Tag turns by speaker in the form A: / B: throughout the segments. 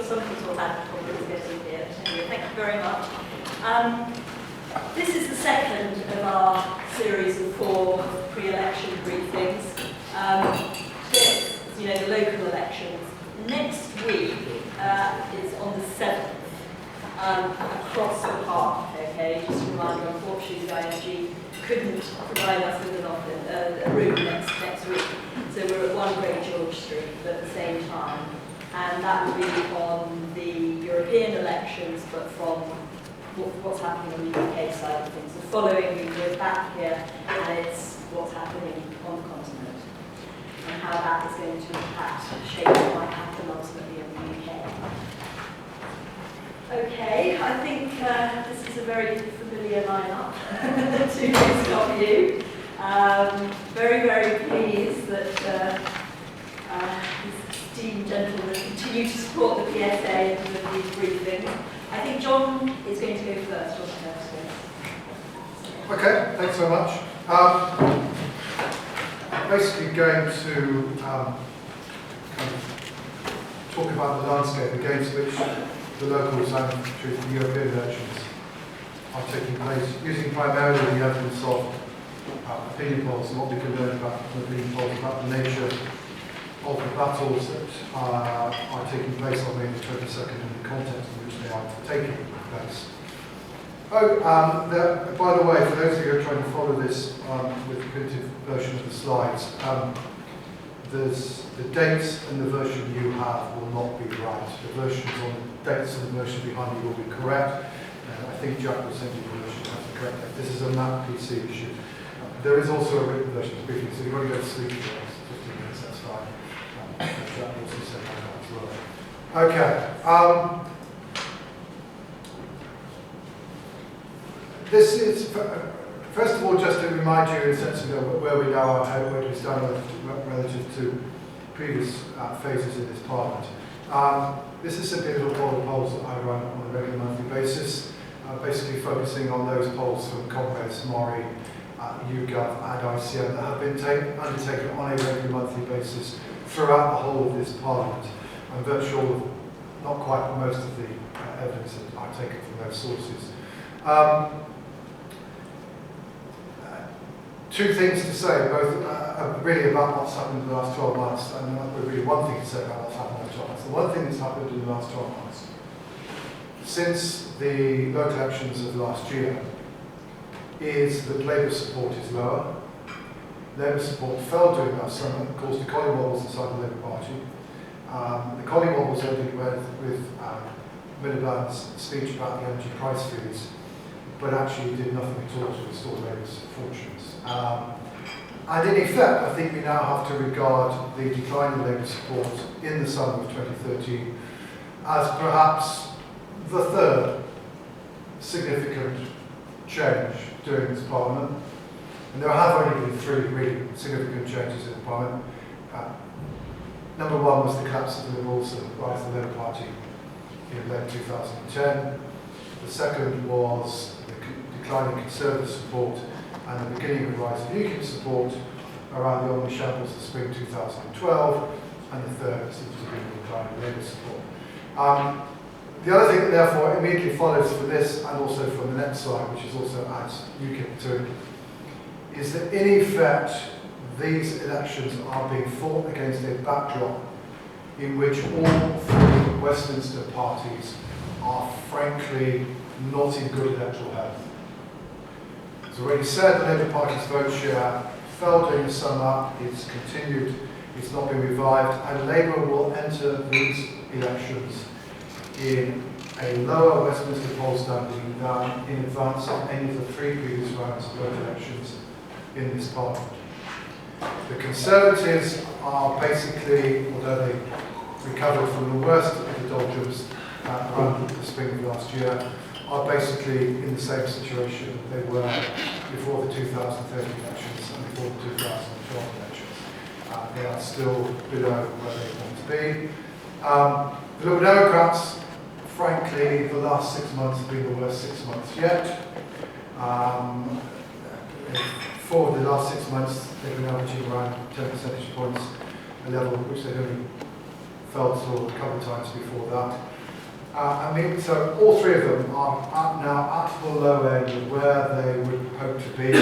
A: some people had problems getting here. Anyway, thank you very much. This is the second of our series of 4 pre-election briefings. This, you know, the local elections. Next week is on the 7th, across the park, okay? Just a reminder, unfortunately, the IMG couldn't provide us with a room next week. So we're at 1 Great George Street at the same time. And that will be on the European elections, but from what's happening on the UK side of things. So following, we're back here, and it's what's happening on the continent, and how that is going to impact, shape what might happen ultimately in the UK. Okay, I think this is a very familiar lineup to most of you. Very, very pleased that these esteemed gentlemen continue to support the PSA and these briefings. I think John is going to go first.
B: Okay, thanks very much. I'm basically going to kind of talk about the landscape against which the locals and the European elections are taking place, using primarily the evidence of opinion polls and what we can learn about the opinion polls about the nature of the battles that are taking place on May the 22nd and the context in which they are taking place. By the way, for those of you who are trying to follow this with the printed version of the slides, the dates and the version you have will not be right. The versions on the dates and the version behind you will be correct. I think Jack will send you the version that has the correct date. This is a map PC issue. There is also a written version of the briefing, so if you want to go to sleep for 15 minutes, that's fine. Jack will also send that out as well. Okay. This is, first of all, just to remind you in a sense of where we now are, where we stand relative to previous phases in this Parliament. This is simply a little poll of polls that I run on a regular monthly basis, basically focusing on those polls from Congress, Mori, Ukip and ICM that have been undertaken on a regular monthly basis throughout the whole of this Parliament, and virtually, not quite most of the evidence that I've taken from those sources. 2 things to say, both really about what's happened in the last 12 months, and really one thing to say about what's happened in the last 12 months. The one thing that's happened in the last 12 months, since the local elections of last year, is that Labour support is lower. Labour support fell during that summer, of course, the Colin wobbles inside the Labour Party. The Colin wobbles ended with Miliband's speech about the energy price freeze, but actually did nothing at all to restore Labour's fortunes. And in effect, I think we now have to regard the decline in Labour support in the summer of 2013 as perhaps the 3rd significant change during this Parliament. And there have only been 3 really significant changes in the Parliament. Number 1 was the collapse of the Liberals and the rise of the Labour Party in late 2010. The second was the decline in Conservative support and the beginning of the rise of Ukip support around the only shambles of spring 2012. And the third seems to be the decline in Labour support. The other thing that therefore immediately follows from this, and also from the next slide, which is also adds Ukip to it, is that in effect these elections are being fought against a backdrop in which all 3 Westminster parties are frankly not in good electoral health. As already said, the Labour Party's vote share fell during the summer, it's continued, it's not been revived, and Labour will enter these elections in a lower Westminster poll standing than in advance of any of the 3 previous rounds of local elections in this Parliament. The Conservatives are basically, although they recovered from the worst of the doldrums around the spring of last year, are basically in the same situation they were before the 2013 elections and before the 2012 elections. They are still below where they want to be. The Liberal Democrats, frankly, the last 6 months have been the worst 6 months yet. For the last 6 months, they've been averaging around 10 percentage points, a level which they'd only felt a couple of times before that. So all three of them are now at the low end of where they would hope to be.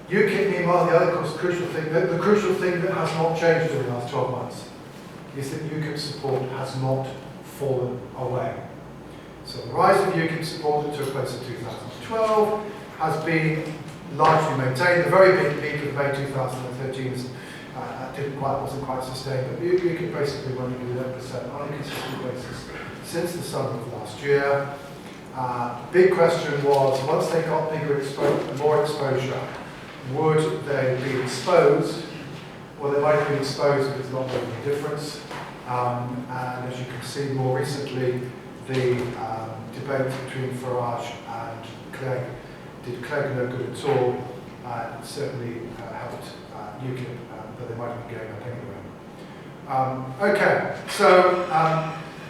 B: Ukip, meanwhile, the other crucial thing, the crucial thing that has not changed in the last 12 months is that Ukip support has not fallen away. So the rise of Ukip support that took place in 2012 has been largely maintained. The very big peak of May 2013 wasn't quite sustained, but Ukip basically went into 11% on a consistent basis since the summer of last year. Big question was, once they got more exposure, would they be exposed? Well, they might have been exposed, but it's not making a difference. And as you can see more recently, the debate between Farage and Clegg did Clegg no good at all. It certainly helped Ukip, but they might have been going up anyway. Okay, so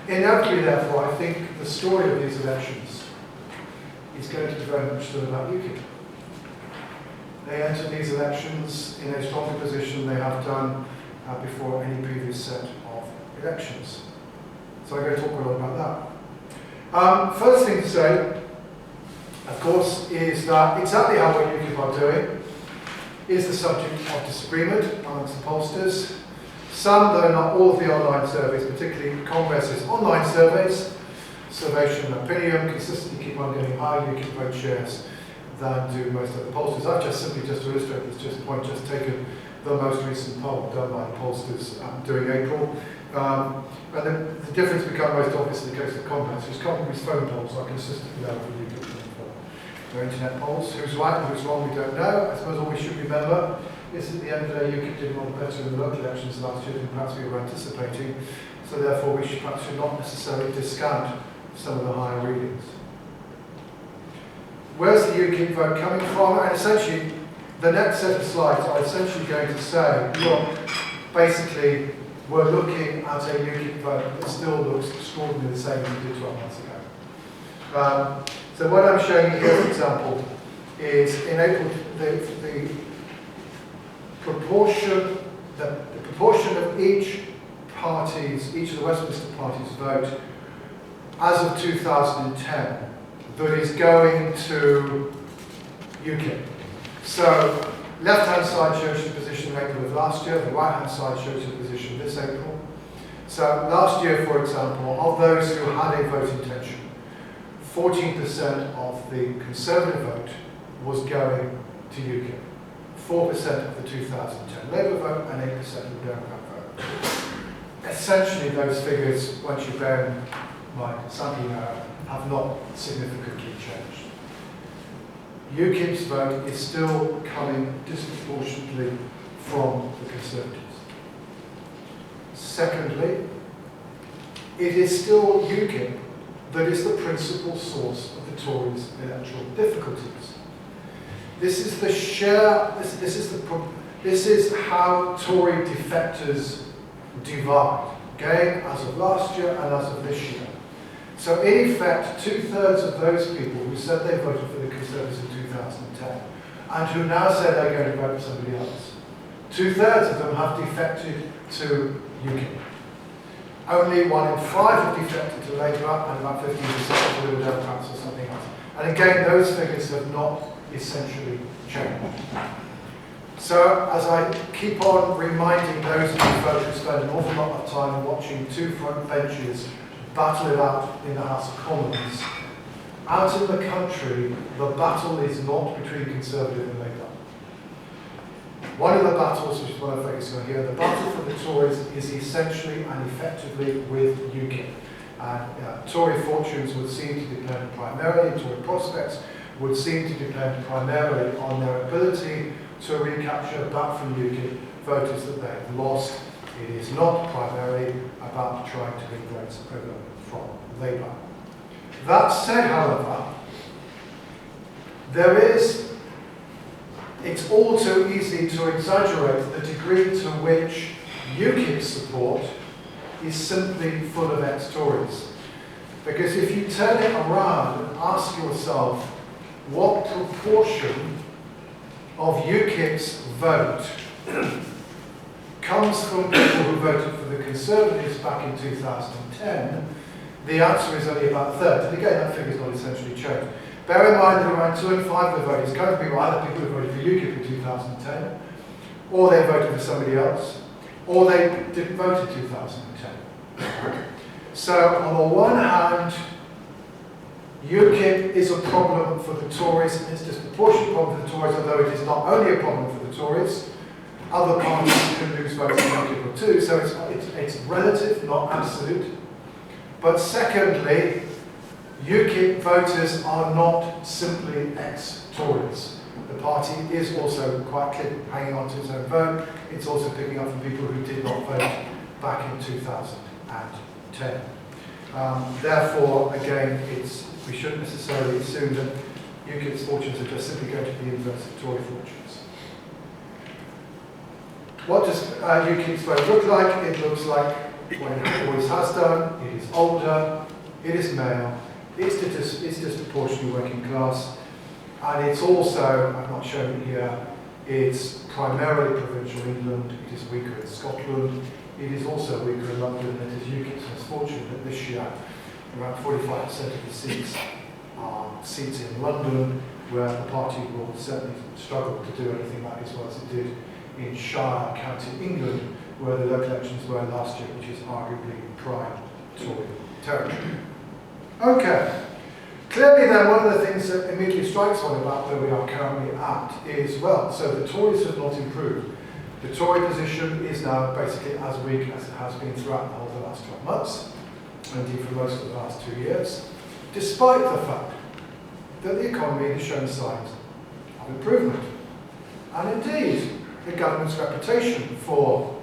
B: inevitably, therefore, I think the story of these elections is going to be very much still about Ukip. They entered these elections in a stronger position than they have done before any previous set of elections. So I'm going to talk a lot about that. First thing to say, of course, is that exactly how well Ukip are doing is the subject of disagreement amongst the pollsters. Some, though not all of the online surveys, particularly Congress's online surveys, Survation and Opinion, consistently keep on getting higher Ukip vote shares than do most of the pollsters. I've just to illustrate this point, just taken the most recent poll done by the pollsters during April. And the difference becomes most obvious in the case of Congress, whose phone polls are consistently lower for Ukip than for their internet polls. Who's right and who's wrong, we don't know. I suppose all we should remember is at the end of the day, Ukip did a lot better in the local elections last year than perhaps we were anticipating. So therefore, we should perhaps not necessarily discount some of the higher readings. Where's the Ukip vote coming from? And essentially, the next set of slides are essentially going to say, look, basically, we're looking at a Ukip vote that still looks extraordinarily the same as it did 12 months ago. So what I'm showing you here, for example, is in April, the proportion of each of the Westminster parties' vote as of 2010 that is going to Ukip. So, left-hand side shows you the position in April of last year, the right-hand side shows you the position this April. So, last year, for example, of those who had a vote intention, 14% of the Conservative vote was going to Ukip. 4% of the 2010 Labour vote and 8% of the Democrat vote. Essentially, those figures, once you bear in mind, some you know, have not significantly changed. Ukip's vote is still coming disproportionately from the Conservatives. Secondly, it is still Ukip that is the principal source of the Tories' electoral difficulties. This is the share. This is how Tory defectors divide, again as of last year and as of this year. So in effect, 2/3 of those people who said they voted for the Conservatives in 2010 and who now say they're going to vote for somebody else, 2/3 of them have defected to Ukip. Only 1 in 5 have defected to Labour and about 15% to Liberal Democrats or something else. And again, those figures have not essentially changed. So as I keep on reminding those of you folks who spend an awful lot of time watching two front benches battle it out in the House of Commons, out in the country, the battle is not between Conservative and Labour. One of the battles, which is what I focus on here, the battle for the Tories is essentially and effectively with Ukip. And Tory fortunes would seem to depend primarily, Tory prospects would seem to depend primarily on their ability to recapture back from Ukip voters that they have lost. It is not primarily about trying to win votes over from Labour. That said, however, it's all too easy to exaggerate the degree to which Ukip's support is simply full of ex-Tories. Because if you turn it around and ask yourself what proportion of Ukip's vote comes from people who voted for the Conservatives back in 2010, the answer is only about a third. And again, that figure is not essentially changed. Bear in mind that around 2 in 5 of the vote is going to be either people who voted for UKIP in 2010, or they voted for somebody else, or they didn't vote in 2010. So on the one hand, UKIP is a problem for the Tories, and it's a disproportionate problem for the Tories, although it is not only a problem for the Tories. Other parties can lose votes in UKIP too, so it's relative, not absolute. But secondly, UKIP voters are not simply ex-Tories. The party is also quite clear hanging on to its own vote. It's also picking up from people who did not vote back in 2010. Therefore, again, we shouldn't necessarily assume that UKIP's fortunes are just simply going to be inverse of Tory fortunes. What does UKIP's vote look like? It looks like what it always has done. It is older, it is male, it's disproportionately working class, and it's also, I've not shown it here, it's primarily provincial England, it is weaker in Scotland, it is also weaker in London, and it is UKIP's misfortune that this year around 45% of the seats are seats in London, where the party will certainly struggle to do anything like as well as it did in Shire, County England, where the local elections were last year, which is arguably prime Tory territory. Okay. Clearly then, one of the things that immediately strikes one about where we are currently at is, well, so the Tories have not improved. The Tory position is now basically as weak as it has been throughout the whole of the last 12 months, and indeed for most of the last 2 years, despite the fact that the economy has shown signs of improvement. And indeed, the government's reputation for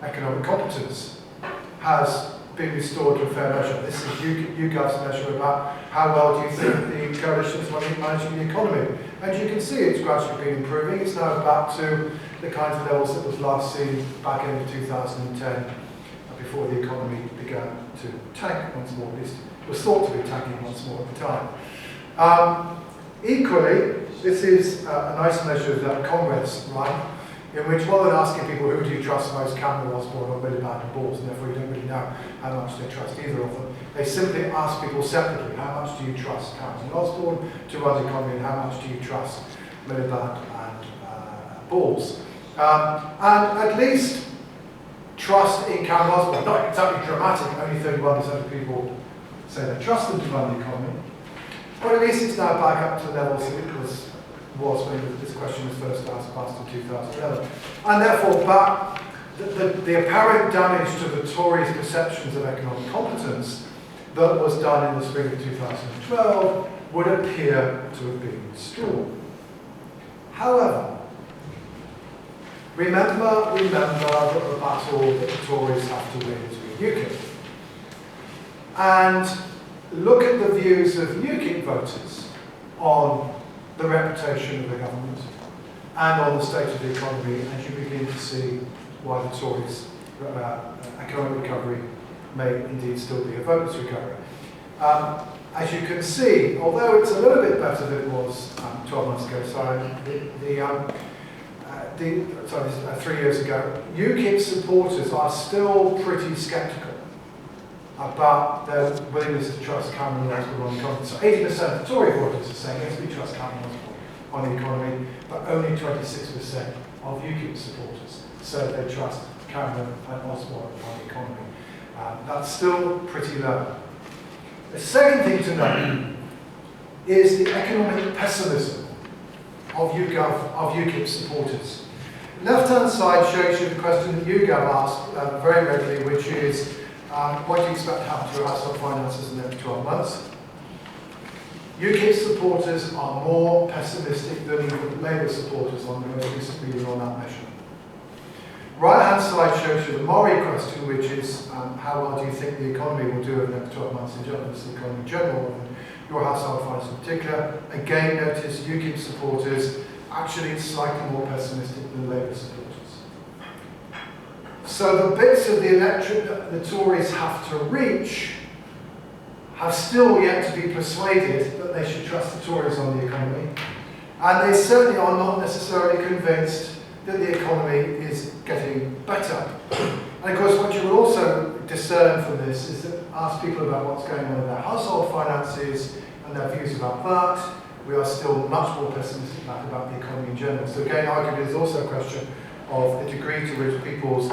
B: economic competence has been restored to a fair measure. This is YouGov's measure about how well do you think the coalition is managing the economy. And you can see it's gradually been improving. It's now back to the kinds of levels that was last seen back in 2010, before the economy began to tank once more, at least it was thought to be tanking once more at the time. Equally, this is a nice measure that Conrad's run, in which rather than asking people who do you trust most, Cameron, Osborne or Miliband and Balls, and therefore you don't really know how much they trust either of them, they simply ask people separately, how much do you trust Cameron and Osborne to run the economy, and how much do you trust Miliband and Balls? And at least trust in Cameron Osborne, not exactly dramatic, only 31% of people say they trust them to run the economy, but at least it's now back up to levels that it was when this question was first asked in 2011. And therefore, the apparent damage to the Tories' perceptions of economic competence that was done in the spring of 2012 would appear to have been restored. However, remember that the battle that the Tories have to win is with UKIP. And look at the views of UKIP voters on the reputation of the government and on the state of the economy, and you begin to see why the Tories' economic recovery may indeed still be a voters' recovery. As you can see, although it's a little bit better than it was 12 months ago, sorry, 3 years ago, UKIP supporters are still pretty sceptical about their willingness to trust Cameron Osborne on the economy. So 80% of Tory voters are saying, yes, we trust Cameron Osborne on the economy, but only 26% of UKIP supporters say they trust Cameron and Osborne on the economy. That's still pretty low. The second thing to note is the economic pessimism of UKIP supporters. The left-hand side shows you the question that YouGov asks very regularly, which is, what do you expect to happen to your household finances in the next 12 months? UKIP supporters are more pessimistic than even Labour supporters on the most recent reading on that measure. Right-hand side shows you the Murray question, which is how well do you think the economy will do over the next 12 months in general, this is the economy in general, and your household finances in particular. Again, notice UKIP supporters actually slightly more pessimistic than Labour supporters. So the bits of the electorate that the Tories have to reach have still yet to be persuaded that they should trust the Tories on the economy, and they certainly are not necessarily convinced that the economy is getting better. And of course, what you will also discern from this is to ask people about what's going on in their household finances and their views about that. We are still much more pessimistic about the economy in general. So again, arguably, there's also a question of the degree to which people's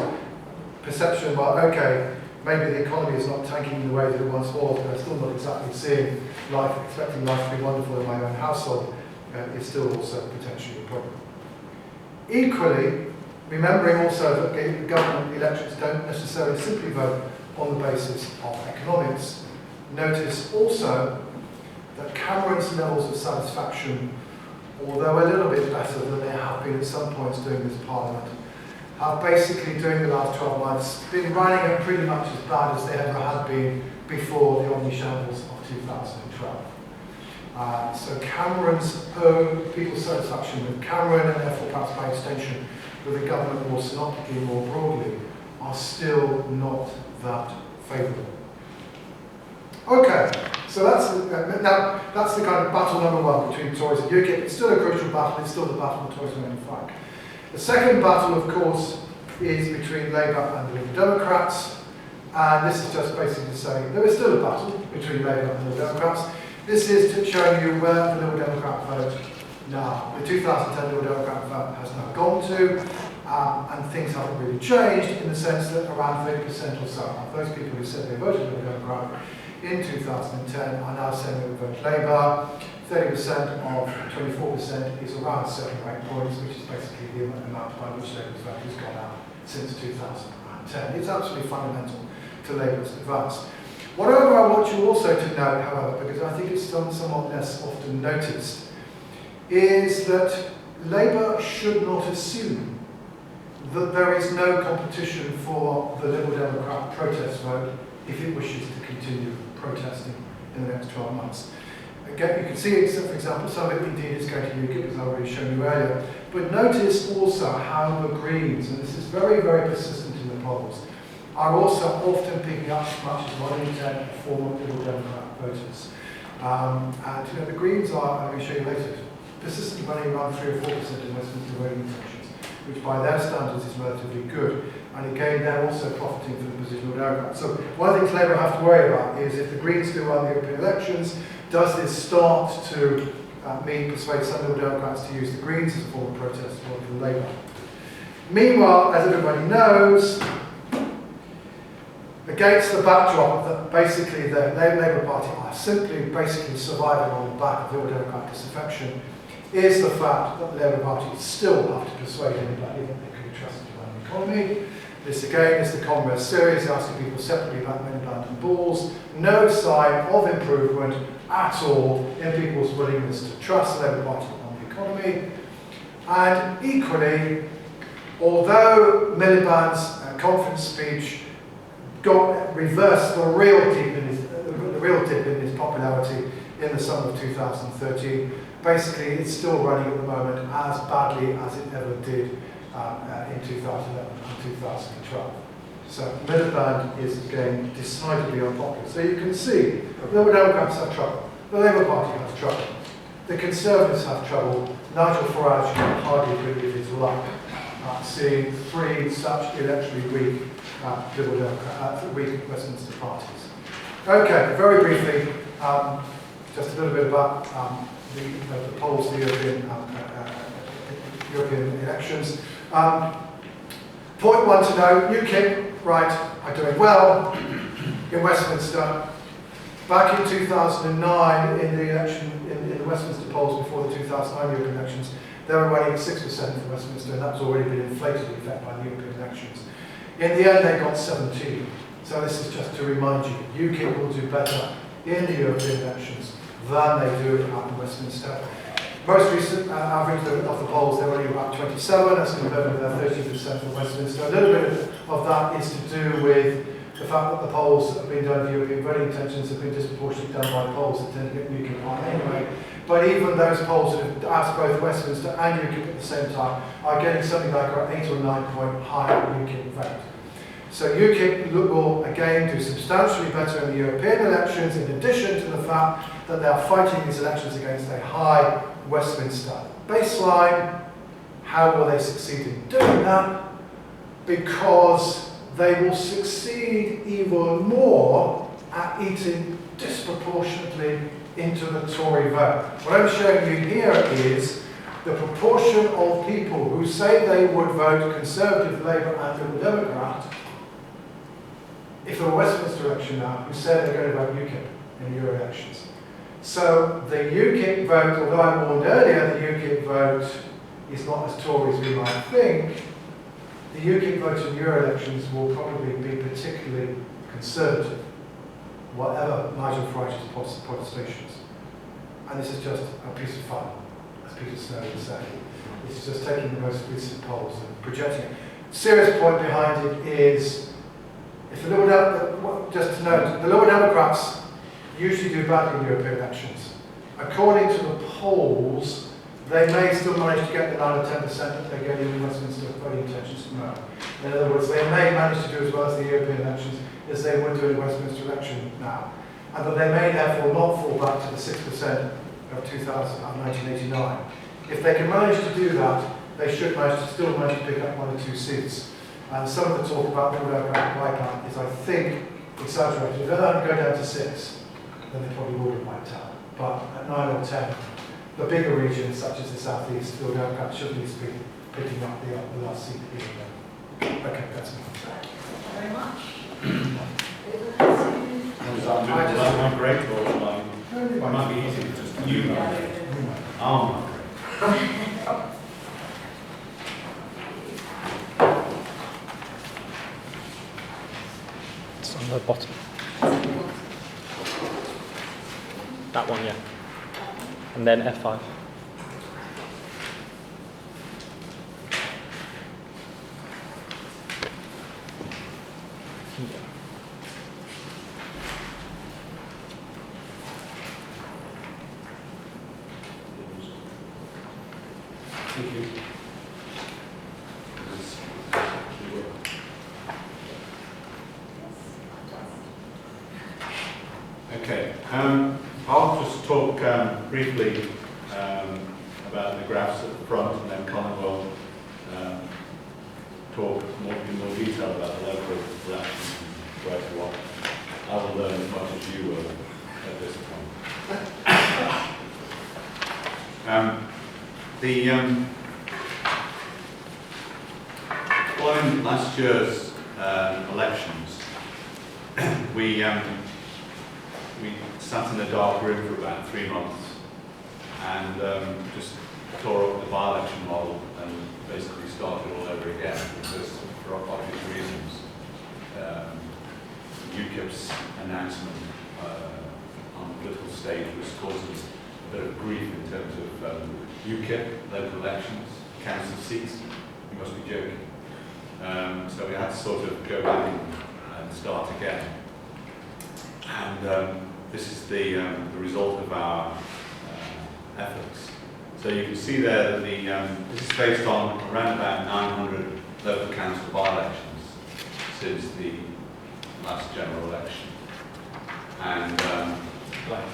B: perception, well, okay, maybe the economy is not tanking in the way that it once was, but I'm still not exactly seeing life, expecting life to be wonderful in my own household, is still also potentially a problem. Equally, remembering also that government elections don't necessarily simply vote on the basis of economics, notice also that Cameron's levels of satisfaction, although a little bit better than they have been at some points during this Parliament, have basically, during the last 12 months, been running at pretty much as bad as they ever had been before the omni-shambles of 2012. So Cameron's own people's satisfaction with Cameron, and therefore perhaps by extension with the government more synoptically, more broadly, are still not that favourable. Okay, so that's the kind of battle number one between Tories and UKIP. It's still a crucial battle, it's still the battle the Tories remain fight. The second battle, of course, is between Labour and the Liberal Democrats, and this is just basically saying there is still a battle between Labour and the Liberal Democrats. This is to show you where the Liberal Democrat vote now. The 2010 Liberal Democrat vote has now gone to, and things haven't really changed in the sense that around 30% or so of those people who said they voted Liberal Democrat in 2010 are now saying they would vote Labour. 30% of 24% is around 7 or 8 points, which is basically the amount by which Labour's vote has gone up since 2010. It's absolutely fundamental to Labour's advance. Whatever I want you also to note, however, because I think it's somewhat less often noticed, is that Labour should not assume that there is no competition for the Liberal Democrat protest vote if it wishes to continue protesting in the next 12 months. Again, you can see, for example, some of it indeed is going to UKIP, as I've already shown you earlier. But notice also how the Greens, and this is very, very persistent in the polls, are also often picking up as much as 1 in 10 former Liberal Democrat voters. And the Greens are, I'm going to show you later, persistently running around 3 or 4% in Westminster voting intentions, which by their standards is relatively good. And again, they're also profiting from the position of Democrats. So one of the things Labour have to worry about is if the Greens do win the European elections, does this start to persuade some Liberal Democrats to use the Greens as a form of protest for Labour? Meanwhile, as everybody knows, against the backdrop that basically the Labour Party are simply surviving on the back of Liberal Democrat disaffection, is the fact that the Labour Party still have to persuade anybody that they can be trusted to run the economy. This again is the Commonwealth series, asking people separately about Miliband and balls. No sign of improvement at all in people's willingness to trust the Labour Party on the economy. And equally, although Miliband's conference speech reversed the real dip in his popularity in the summer of 2013, basically it's still running at the moment as badly as it ever did in 2011 and 2012. So Miliband is again decidedly unpopular. So you can see the Liberal Democrats have trouble, the Labour Party has trouble, the Conservatives have trouble. Nigel Farage can hardly believe his luck seeing 3 such electorally weak Liberal Democrat, weak Westminster parties. Okay, very briefly, just a little bit about the polls, the European elections. Point 1 to know, UKIP, right, are doing well in Westminster. Back in 2009, in the election, in the Westminster polls before the 2009 European elections, they were running at 6% for Westminster, and that's already been inflated in effect by the European elections. In the end, they got 17. So this is just to remind you, UKIP will do better in the European elections than they do at Westminster. Most recent average of the polls, they're only about 27, as compared with their 30% for Westminster. A little bit of that is to do with the fact that the polls that have been done of European voting intentions have been disproportionately done by polls that tend to get UKIP on anyway. But even those polls that have asked both Westminster and UKIP at the same time are getting something like an 8 or 9 point higher UKIP vote. So UKIP will again do substantially better in the European elections, in addition to the fact that they are fighting these elections against a high Westminster baseline. How will they succeed in doing that? Because they will succeed even more at eating disproportionately into the Tory vote. What I'm showing you here is the proportion of people who say they would vote Conservative, Labour and Liberal Democrat if there were Westminster election now, who said they're going to vote Ukip in Euro elections. So the Ukip vote, although I warned earlier, the Ukip vote is not as Tory as we might think. The Ukip vote in Euro elections will probably be particularly Conservative, whatever Nigel Farage's protestations. And this is just a piece of fun, as Peter Snow would say. It's just taking the most recent polls and projecting it. Serious point behind it is, if the just to note, the Liberal Democrats usually do badly in European elections. According to the polls, they may still manage to get the 9 or 10% that they're getting in Westminster voting intentions tomorrow. In other words, they may manage to do as well as the European elections as they would do in the Westminster election now. And that they may therefore not fall back to the 6% of 1989. If they can manage to do that, they should still manage to pick up 1 or 2 seats. And some of the talk about the Democratic wipeout is, I think, exaggerated. If they don't go down to 6, then they probably will be wiped out. But at 9 or 10, the bigger regions, such as the southeast, the Democrats should at least be picking up the last seat here. Okay, that's me.
A: Thank you very much.
C: I'm great, or it might be easy to just you. Oh, great.
D: It's on the bottom. That one, yeah. And then F5.
C: Thank you. Okay, I'll just talk briefly about the graphs at the front, and then Colin will talk in more detail about the local elections and where to what. I will learn as much as you will at this point. Following last year's elections, we sat in a dark room for about 3 months and just tore up the by-election model and basically started all over again because, for obvious reasons, Ukip's announcement on the political stage was causing a bit of grief in terms of Ukip, local elections, council seats. You must be joking. So we had to sort of go back and start again. And this is the result of our efforts. So you can see there that this is based on around about 900 local council by-elections since the last general election. And
D: Blank.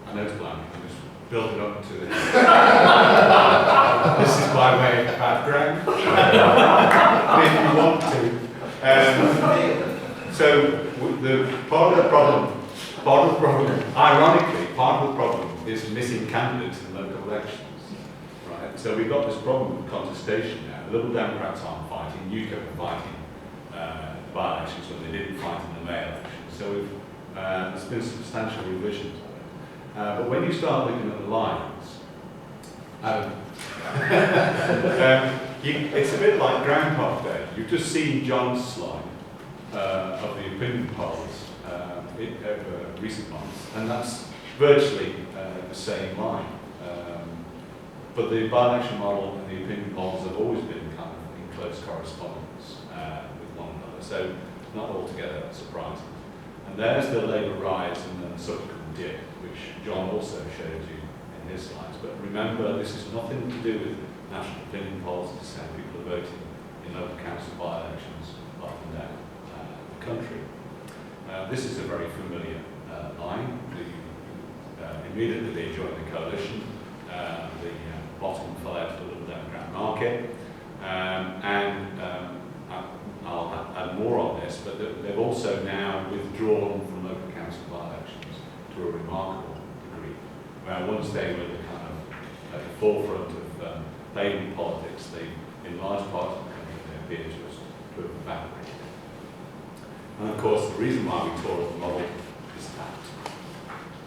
C: I know it's blank, I'm just building up to this. This is my way of background, if you want to. So the part of the problem, ironically, part of the problem is missing candidates in local elections. Right? So we've got this problem with contestation now. The Liberal Democrats aren't fighting, Ukip are fighting by-elections when they didn't fight in the May election. So there's been substantial revisions. But when you start looking at the lines, it's a bit like Groundhog Day. You've just seen John's slide of the opinion polls over recent months, and that's virtually the same line. But the by-election model and the opinion polls have always been kind of in close correspondence with one another, so it's not altogether surprising. And there's the Labour rise and then the subsequent dip, which John also showed you in his slides. But remember, this is nothing to do with national opinion polls. It's how people are voting in local council by-elections up and down the country. This is a very familiar line. Immediately they joined the coalition. The bottom fell out of the Liberal Democrat market. but they've also now withdrawn from local council by-elections to a remarkable degree. Where once they were the kind of at the forefront of Labour politics, they, in large part of the country, they appear to have evaporated. And of course, the reason why we tore up the model is that.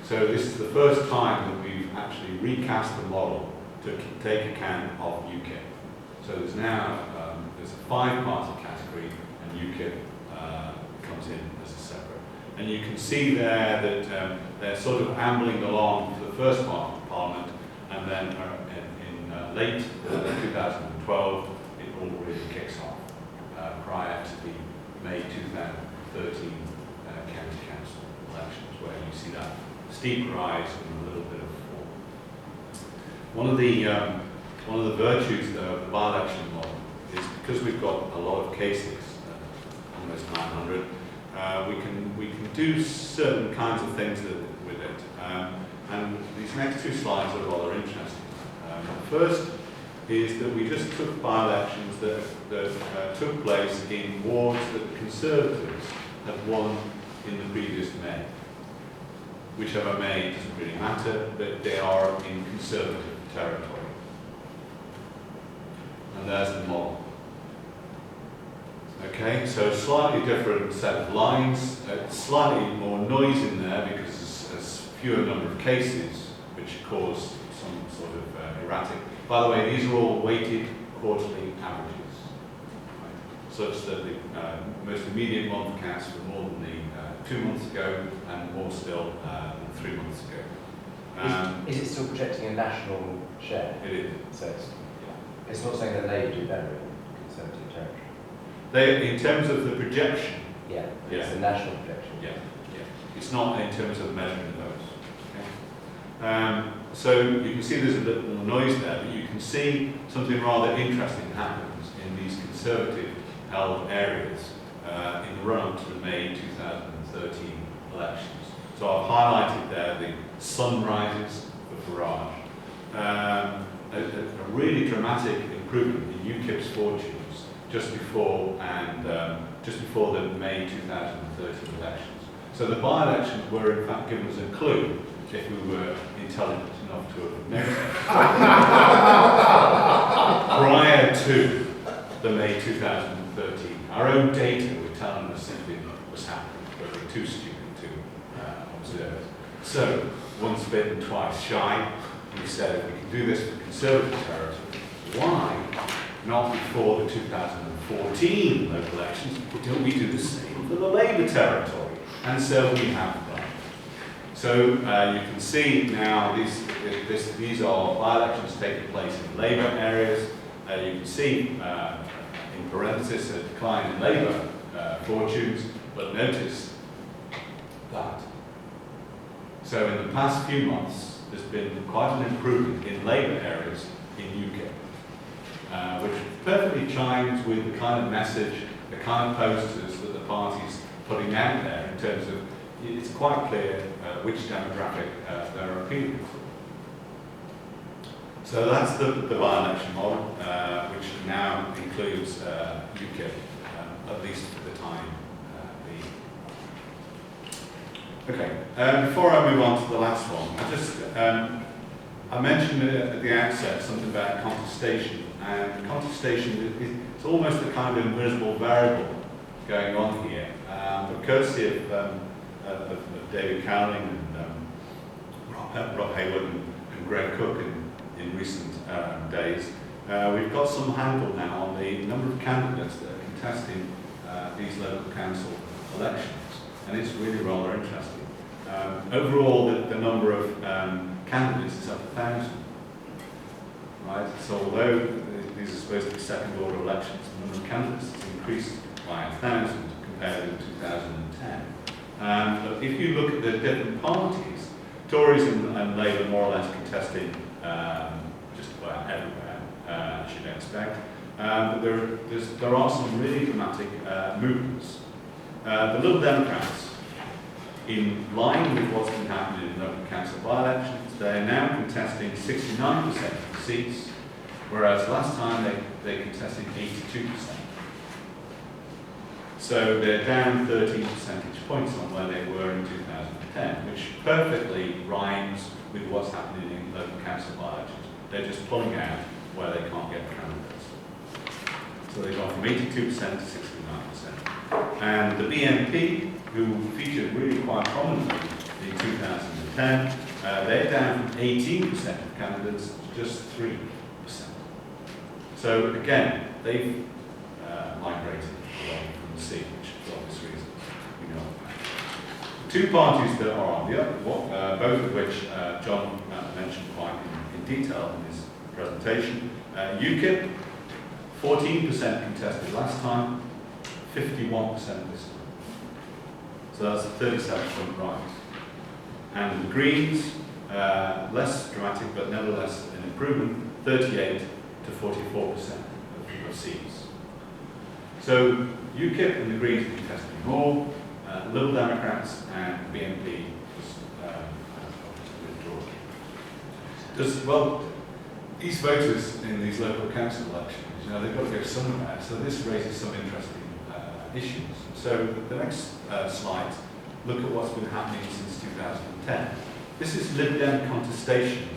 C: So this is the first time that we've actually recast the model to take account of Ukip. So there's now there's a 5-party category, and Ukip comes in as a separate. And you can see there that they're sort of ambling along for the first part of Parliament, and then in late 2012, it all really kicks off prior to the May 2013 county council elections, where you see that steep rise and a little bit of fall. One of the virtues of the by-election model is because we've got a lot of cases, almost 900. We can do certain kinds of things with it, and these next two slides are rather interesting. First is that we just took by-elections that took place in wards that the Conservatives had won in the previous May. Whichever May doesn't really matter, but they are in Conservative territory. And there's the model. Okay, so a slightly different set of lines, slightly more noise in there because there's fewer number of cases, which cause some sort of erratic. By the way, these are all weighted quarterly averages, right? Such that the most immediate month counts for more than the 2 months ago and more still than 3 months ago.
E: Is it still projecting a national share?
C: It is.
E: So it's not saying that Labour do better in Conservative territory?
C: In terms of the projection,
E: Yeah,
C: Yeah.
E: it's a national projection.
C: yeah. It's not in terms of measuring those. Okay? So you can see there's a little more noise there, but you can see something rather interesting happens in these Conservative held areas in the run-up to the May 2013 elections. So I've highlighted there the sunrises for Farage. A really dramatic improvement in UKIP's fortunes just before the May 2013 elections. So the by-elections were in fact giving us a clue if we were intelligent enough to have noticed prior to the May 2013. Our own data were telling us something was happening, but we were too stupid to observe it. So, once bitten, twice shy, we said if we can do this for Conservative territory, why not before the 2014 local elections, don't we do the same for the Labour territory? And so we have done. So you can see now these are by-elections taking place in Labour areas. You can see in parenthesis a decline in Labour fortunes, but notice that. So in the past few months, there's been quite an improvement in Labour areas in UK, which perfectly chimes with the kind of message, the kind of posters that the party's putting out there in terms of, it's quite clear which demographic they're appealing to. So that's the by-election model, which now includes Ukip, at least for the time being. Okay, before I move on to the last one, I mentioned at the outset something about contestation, and contestation is almost a kind of invisible variable going on here. But courtesy of David Cowling and Rob Hayward and Greg Cook in recent days, we've got some handle now on the number of candidates that are contesting these local council elections, and it's really rather interesting. Overall, the number of candidates is up to 1,000. Right? So although these are supposed to be second-order elections, the number of candidates has increased by 1,000 compared with 2010. But if you look at the different parties, Tories and Labour more or less contesting just about everywhere, as you'd expect. But there are some really dramatic movements. The Liberal Democrats, in line with what's been happening in local council by-elections, they're now contesting 69% of the seats, whereas last time they contested 82%. So they're down 13 percentage points on where they were in 2010, which perfectly rhymes with what's happening in local council by-elections. They're just pulling out where they can't get candidates. So they've gone from 82% to 69%. And the BNP, who featured really quite prominently in 2010, they're down from 18% of candidates to just 3%. So again, they've migrated away from the sea, which for obvious reasons we know about. The two parties that are on the other, both of which John mentioned quite in detail in his presentation. Ukip, 14% contested last time, 51% this time. So that's a 37-point rise. And the Greens, less dramatic, but nevertheless an improvement, 38 to 44% of seats. So UKIP and the Greens are contesting more. Liberal Democrats and BNP withdraw. Well, these voters in these local council elections, they've got to go somewhere. So this raises some interesting issues. So the next slide, look at what's been happening since 2010. This is Lib Dem contestation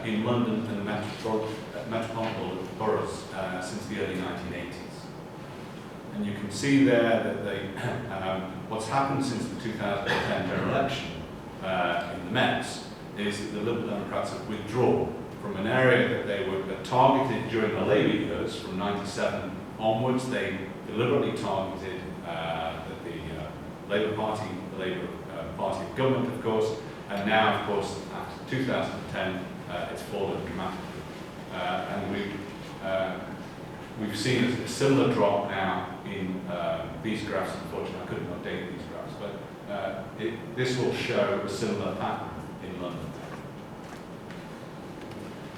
C: in London and the metropolitan boroughs since the early 1980s. And you can see there that what's happened since the 2010 general election in the Mets is that the Liberal Democrats have withdrawn from an area that they were targeted during the Labour years from 97 onwards. They deliberately targeted the Labour Party, the Labour Party of government, of course, and now, of course, after 2010, it's fallen dramatically. And we've seen a similar drop now in these graphs. Unfortunately, I couldn't update these graphs, but this will show a similar pattern in London.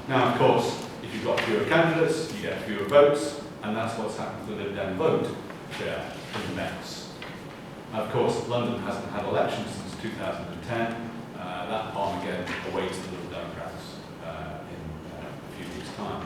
C: Now, of course, if you've got fewer candidates, you get fewer votes, and that's what's happened to the Lib Dem vote share in the Mets. Of course, London hasn't had elections since 2010. That Armageddon awaits the Liberal Democrats in a few weeks' time.